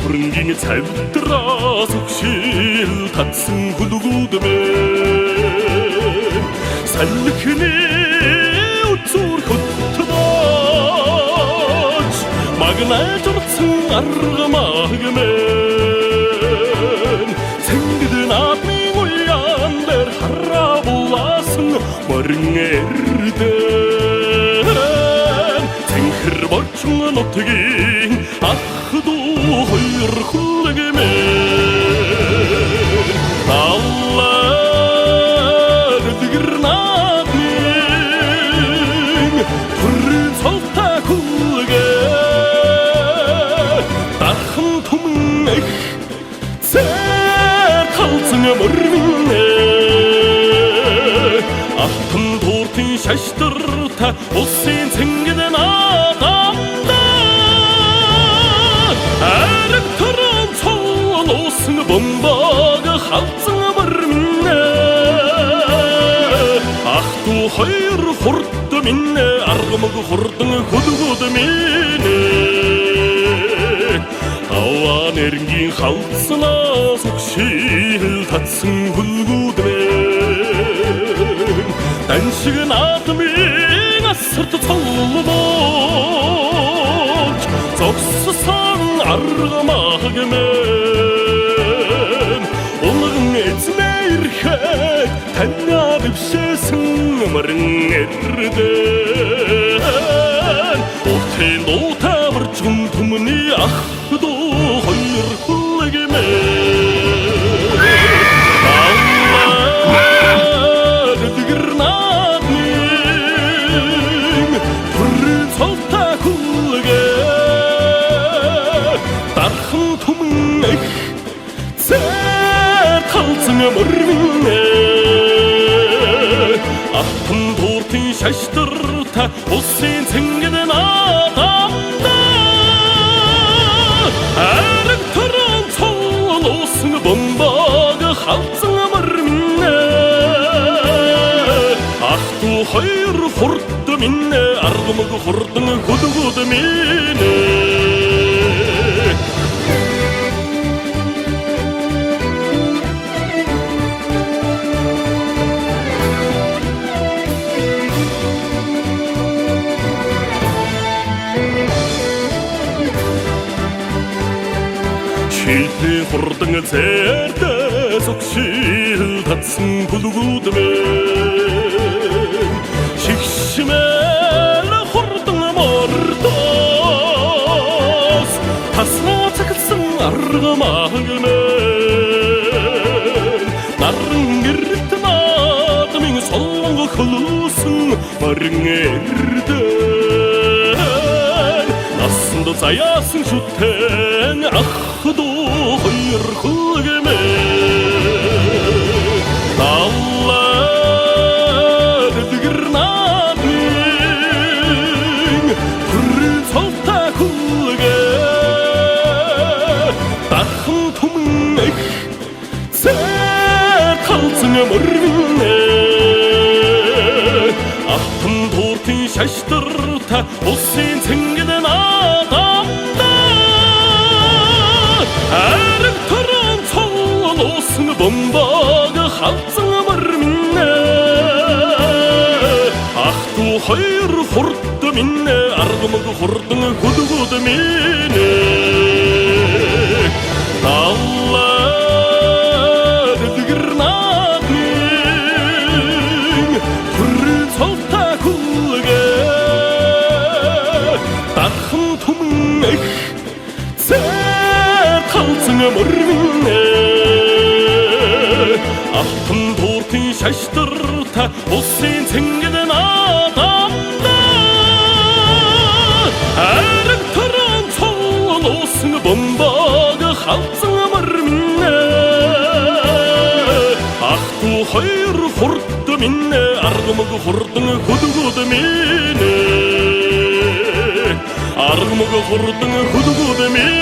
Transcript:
Burunging цавдра зүгшил татсан хүлгүүдмэн салхины үзүр хөтбөж магнажурсан аргамагмэн цэнгдэн апны уян дээр харабуласан морин эрдэн цэнхэр борчун нутгийн ах дуу хоёр хүлгэмэн аллаа дэгэрнадмин түрэн цолта хүлгэ дахын түмэн эх зэр талцэн мөрвинэ алтын тууртын шаштарта улсын цэнгэн адамда арэг төрөн цол усын бомбаг халцэн мөрвинэ ах ту хоёр хурд минь аргамаг хурдан хөдгөд минь аван эренгийн халцнаас өгшил татсан хүлгүүдмэн таньшиг наадмын асарт цоллож зогссон аргамагмэн улган эзэмээ ирэхэд таньяа дэвшээсэн морин эрдэн уртын дуу таварчун түмний ах дуу хоёр хүлгэмэн аллаа дэгэрнадмин түрэн цолта хүлгэ дархан түмэн эх зэр талцэн мөрвинэ алтын тууртын шаштарта улсын цэнгэн адамда арэг төрөн цол усын бомбаг халцэн мөрвинэ ах ту хоёр хурд минь аргамаг хурдан хөдгөд минь шилний хурдан зэрдэ зүгшил татсан хүлгүүдмэн шигшмэл хурдан мордос таснаа цахилсан аргамагмэн наран гэрт наадмын солонго хөлөөсөн морин эрдэн насанд заяасан шүтэн ах дуу хоёр хүлгэмэн аллаа дэгэрнадмин түрэн цолта хүлгэ дархан түмэн эх зэр талцэн мөрвинэ алтын тууртын шаштарта улсын цэнгэн адамда арэг төрөн цол усын бомбаг халцэн мөрвинэ ах ту хоёр хурд минь аргамаг хурдан хөдгөд минь аллаа дэгэрнадмин түрэн цолта хүлгэ дархан түмэн эх зэр талцэн мөрвинэ алтын тууртын шаштарта улсын цэнгэн адамда арэг төрөн цол усын бомбаг халцэн мөрвинэ ах ту хоёр хурд минь аргамаг хурдан хөдгөд минь аргамаг хурдан хөдгөд минь